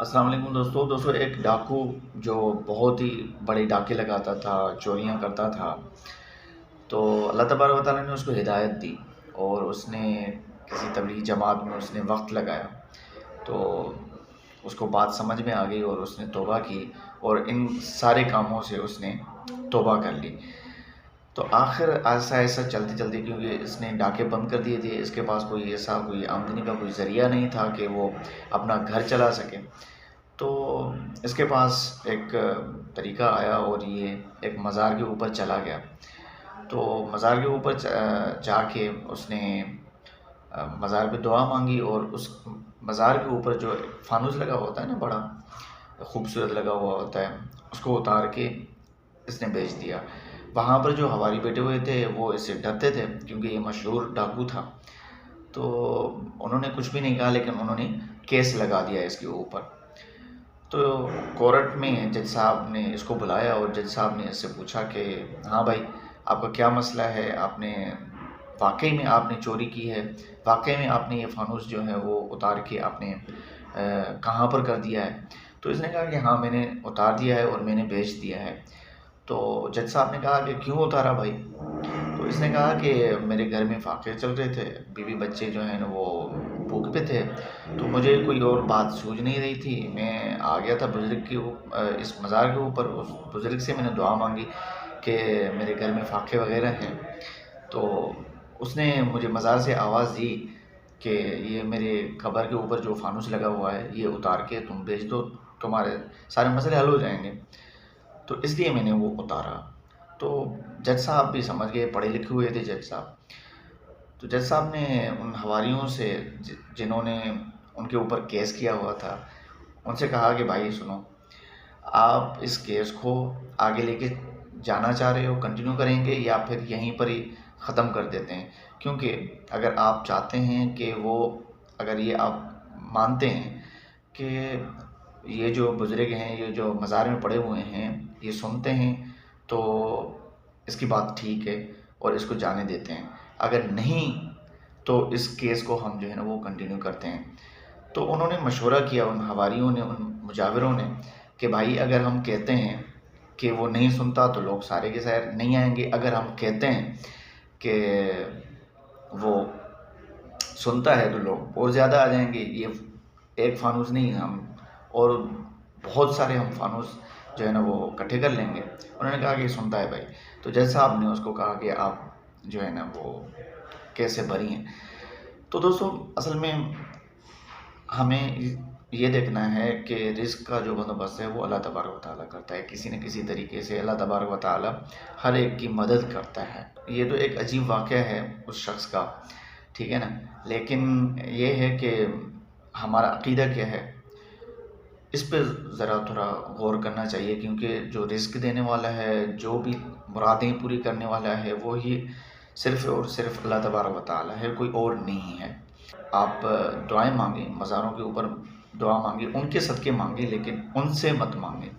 السلام علیکم دوستو ایک ڈاکو جو بہت ہی بڑے ڈاکے لگاتا تھا، چوریاں کرتا تھا، تو اللہ تبارک و تعالیٰ نے اس کو ہدایت دی اور اس نے کسی تبلیغی جماعت میں اس نے وقت لگایا تو اس کو بات سمجھ میں آ گئی اور اس نے توبہ کی اور ان سارے کاموں سے اس نے توبہ کر لی۔ تو آخر ایسا ایسا چلتے چلتے، کیونکہ اس نے ڈاکے بند کر دیے تھے، اس کے پاس کوئی آمدنی کا کوئی ذریعہ نہیں تھا کہ وہ اپنا گھر چلا سکے، تو اس کے پاس ایک طریقہ آیا اور یہ ایک مزار کے اوپر چلا گیا۔ تو مزار کے اوپر جا کے اس نے مزار پہ دعا مانگی اور اس مزار کے اوپر جو فانوس لگا ہوتا ہے نا، بڑا خوبصورت لگا ہوا ہوتا ہے، اس کو اتار کے اس نے بیچ دیا۔ وہاں پر جو ہواری بیٹھے ہوئے تھے وہ اس سے ڈرتے تھے کیونکہ یہ مشہور ڈاکو تھا، تو انہوں نے کچھ بھی نہیں کہا، لیکن انہوں نے کیس لگا دیا اس کے اوپر۔ تو کورٹ میں جج صاحب نے اس کو بلایا اور جج صاحب نے اس سے پوچھا کہ ہاں بھائی، آپ کا کیا مسئلہ ہے؟ واقعی میں آپ نے چوری کی ہے؟ واقعی میں آپ نے یہ فانوس جو ہے وہ اتار کے آپ نے کہاں پر کر دیا ہے؟ تو اس نے کہا کہ ہاں، میں نے اتار دیا ہے اور میں نے بیچ دیا ہے۔ تو جج صاحب نے کہا کہ کیوں اتارا بھائی؟ تو اس نے کہا کہ میرے گھر میں فاقے چل رہے تھے، بیوی بچے جو ہیں نا وہ بھوک پہ تھے، تو مجھے کوئی اور بات سوجھ نہیں رہی تھی، میں آ گیا تھا بزرگ کی اس مزار کے اوپر، اس بزرگ سے میں نے دعا مانگی کہ میرے گھر میں فاقے وغیرہ ہیں، تو اس نے مجھے مزار سے آواز دی کہ یہ میرے قبر کے اوپر جو فانوس لگا ہوا ہے یہ اتار کے تم بیچ دو، تمہارے سارے مسئلے حل ہو جائیں گے، تو اس لیے میں نے وہ اتارا۔ تو جج صاحب بھی سمجھ گئے، پڑھے لکھے ہوئے تھے جج صاحب، تو جج صاحب نے ان حواریوں سے جنہوں نے ان کے اوپر کیس کیا ہوا تھا ان سے کہا کہ بھائی سنو، آپ اس کیس کو آگے لے کے جانا چاہ رہے ہو، کنٹینیو کریں گے یا پھر یہیں پر ہی ختم کر دیتے ہیں؟ کیونکہ اگر آپ چاہتے ہیں کہ اگر یہ آپ مانتے ہیں کہ یہ جو بزرگ ہیں، یہ جو مزار میں پڑے ہوئے ہیں، یہ سنتے ہیں تو اس کی بات ٹھیک ہے اور اس کو جانے دیتے ہیں، اگر نہیں تو اس کیس کو ہم جو ہے نا وہ کنٹینیو کرتے ہیں۔ تو انہوں نے مشورہ کیا، ان حواریوں نے، ان مجاوروں نے، کہ بھائی اگر ہم کہتے ہیں کہ وہ نہیں سنتا تو لوگ سارے کے سارے نہیں آئیں گے، اگر ہم کہتے ہیں کہ وہ سنتا ہے تو لوگ اور زیادہ آ جائیں گے، یہ ایک فانوس نہیں، ہم اور بہت سارے ہم فانوس جو ہے نا وہ اکٹھے کر لیں گے۔ انہوں نے کہا کہ سنتا ہے بھائی، تو جج صاحب نے اس کو کہا کہ آپ جو ہے نا وہ کیسے بری ہیں۔ تو دوستو اصل میں ہمیں یہ دیکھنا ہے کہ رزق کا جو بندوبست ہے وہ اللہ تبارک و تعالیٰ کرتا ہے، کسی نہ کسی طریقے سے اللہ تبارک و تعالیٰ ہر ایک کی مدد کرتا ہے۔ یہ تو ایک عجیب واقعہ ہے اس شخص کا، ٹھیک ہے نا، لیکن یہ ہے کہ ہمارا عقیدہ کیا ہے اس پہ ذرا تھوڑا غور کرنا چاہیے، کیونکہ جو رزق دینے والا ہے، جو بھی مرادیں پوری کرنے والا ہے، وہی صرف اور صرف اللہ تبارک و تعالیٰ ہے، کوئی اور نہیں ہے۔ آپ دعائیں مانگیں، مزاروں کے اوپر دعا مانگیں، ان کے صدقے مانگیں، لیکن ان سے مت مانگیں۔